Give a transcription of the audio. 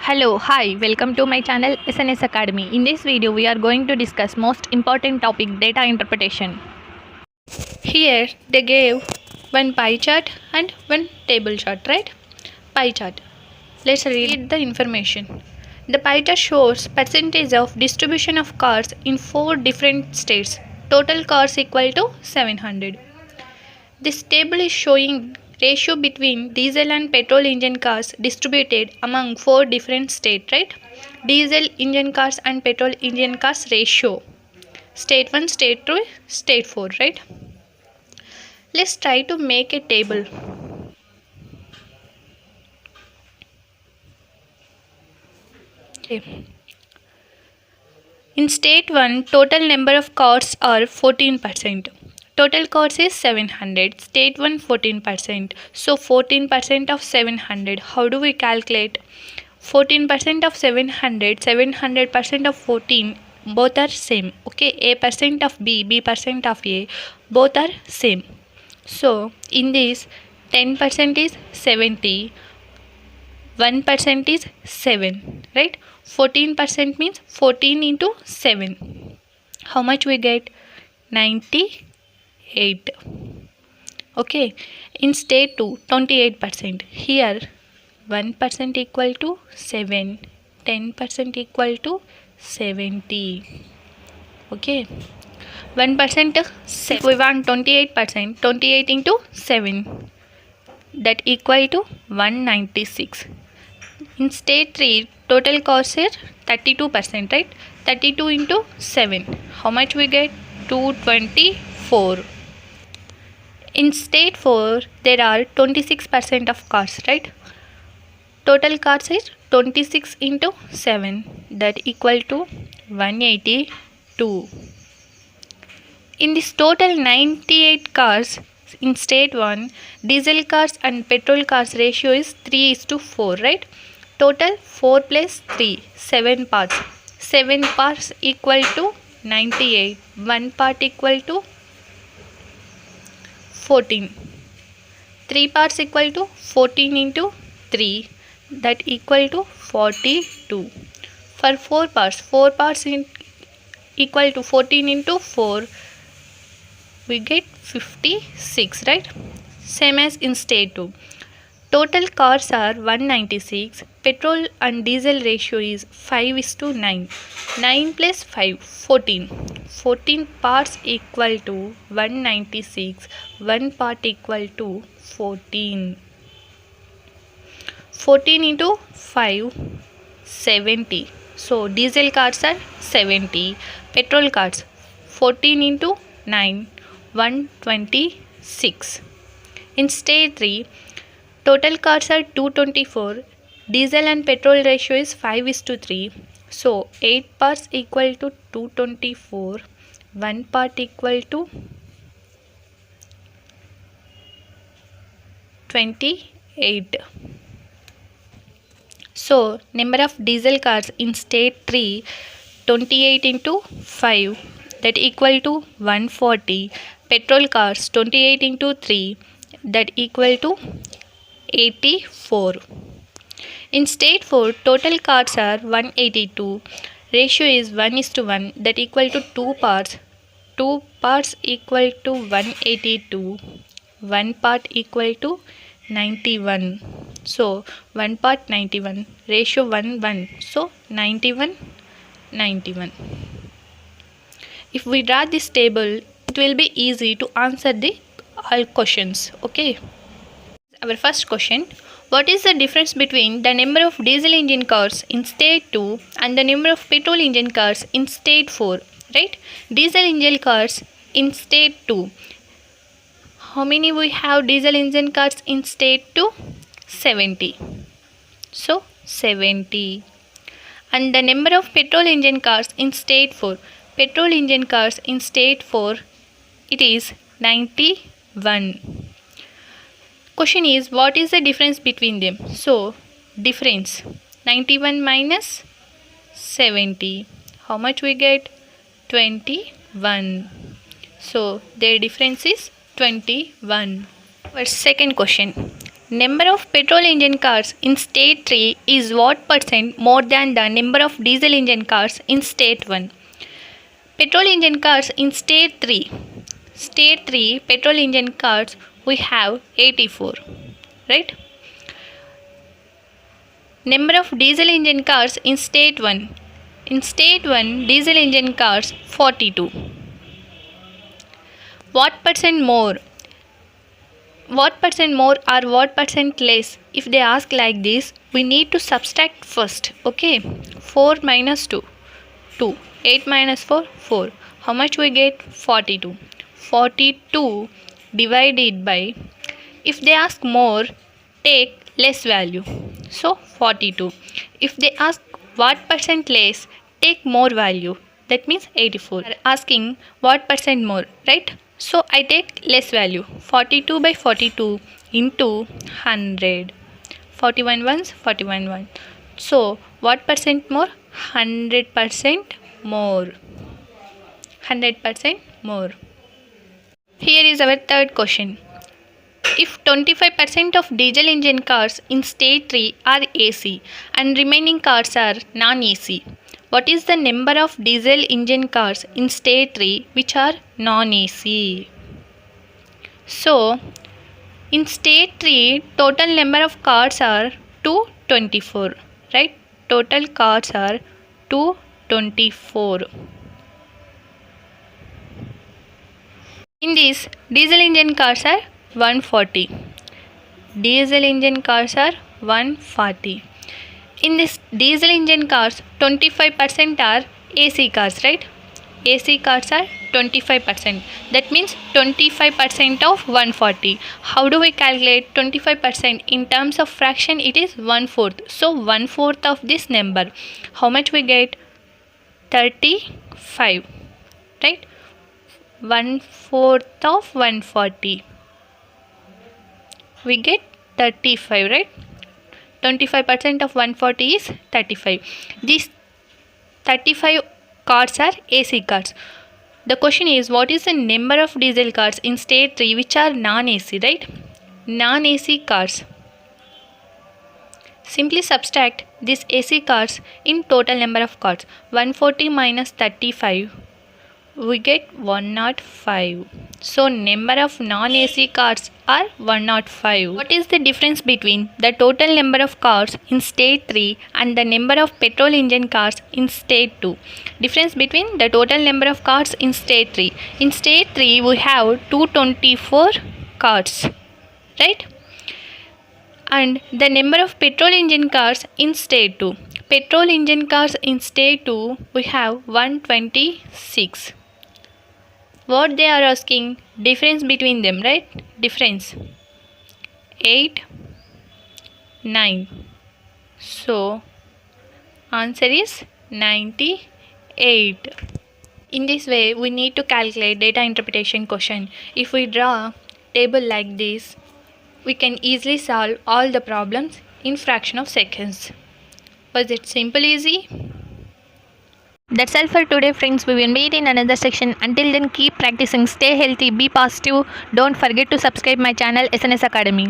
Hello, hi, welcome to my channel SNS Academy. In this video, we are going to discuss most important topic data interpretation. Here they gave one pie chart and one table chart, right? Pie chart. Let's read the information. The pie chart shows percentage of distribution of cars in 4 different states. Total cars equal to 700. This table is showing ratio between diesel and petrol engine cars distributed among 4 different states, right? Diesel engine cars and petrol engine cars ratio. State 1, state 2, state 4, right? Let's try to make a table. Okay. In state 1, total number of cars are 14%. Total cars is 700. State 1 14%. So 14% of 700. How do we calculate? 14% of 700, 700% of 14, both are same. Okay, A percent of B, B percent of A, both are same. So in this 10% is 70, 1% is 7, right? 14% means 14 into 7. How much we get? 98. Okay, in state 2, 28%. Here 1% equal to 7, 10% equal to 70. Okay, 1% we want 28%, 28 into 7, that equal to 196. In state 3, total cost is 32%, right? 32 into 7, how much we get? 224. In state 4, there are 26% of cars, right? Total cars is 26 into 7, that equal to 182. In this total 98 cars in state 1, diesel cars and petrol cars ratio is 3:4, right? Total 4 plus 3, 7 parts. 7 parts equal to 98. 1 part equal to 14. 3 parts equal to 14 into 3, that equal to 42. For 4 parts equal to 14 into 4, we get 56, right? Same as in state 2. Total cars are 196. Petrol and diesel ratio is 5:9. 9 plus 5, 14. 14 parts equal to 196. 1 part equal to 14. 14 into 5, 70. So diesel cars are 70. Petrol cars 14 into 9, 126. In state 3, total cars are 224. Diesel and petrol ratio is 5:3. So 8 parts equal to 224. 1 part equal to 28. So number of diesel cars in state 3, 28 into 5, that equal to 140. Petrol cars 28 into 3, that equal to 84. In state 4, total cars are 182. Ratio is 1:1, that equal to 2 parts. 2 parts equal to 182. 1 part equal to 91. So 1 part 91. Ratio 1 1. So 91 91. If we draw this table, it will be easy to answer the all questions. Okay. Our first question: what is the difference between the number of diesel engine cars in state 2 and the number of petrol engine cars in state 4? Right? Diesel engine cars in state 2. How many we have diesel engine cars in state 2? 70. So 70. And the number of petrol engine cars in state 4. Petrol engine cars in state 4, it is 91. Question is, what is the difference between them? So difference, 91 minus 70. How much we get? 21. So their difference is 21. Our second question. Number of petrol engine cars in state 3 is what percent more than the number of diesel engine cars in state 1? Petrol engine cars in state 3. State 3 petrol engine cars we have 84, right? Number of diesel engine cars in state 1. In state 1 diesel engine cars 42. What percent more? What percent more or what percent less? If they ask like this, we need to subtract first. Okay, 4 minus 2, 2. 8 minus 4, 4. How much we get? 42. 42 divided by, if they ask more, take less value. So 42. If they ask what percent less, take more value. That means 84. They are asking what percent more, right? So I take less value. 42 by 42 into 100. 41 ones, 41 ones. So what percent more? 100% more. 100% more. Here is our third question. If 25% of diesel engine cars in state 3 are AC and remaining cars are non-AC, what is the number of diesel engine cars in state 3 which are non-AC? So, in state 3, total number of cars are 224, right? Total cars are 224. In this, diesel engine cars are 140. Diesel engine cars are 140. In this diesel engine cars, 25% are AC cars, right? AC cars are 25%. That means 25% of 140. How do we calculate 25%? In terms of fraction, it is 1/4. So 1/4 of this number. How much we get? 35, right? 1/4 of 140. We get 35, right? 25% of 140 is 35. These 35 cars are AC cars. The question is, what is the number of diesel cars in state 3 which are non-AC, right? Non-AC cars. Simply subtract these AC cars in total number of cars. 140 minus 35. We get 105. So number of non-AC cars are 105. What is the difference between the total number of cars in state 3 and the number of petrol engine cars in state 2? Difference between the total number of cars in state 3. In state 3 we have 224 cars, right? And the number of petrol engine cars in state 2. Petrol engine cars in state 2 we have 126. What they are asking? Difference between them, right? Difference 8, 9. So answer is 98. In this way we need to calculate data interpretation question. If we draw table like this, we can easily solve all the problems in fraction of seconds. Was it simple, easy? That's all for today, friends. We will meet in another section. Until then, keep practicing, stay healthy, be positive. Don't forget to subscribe my channel SNS Academy.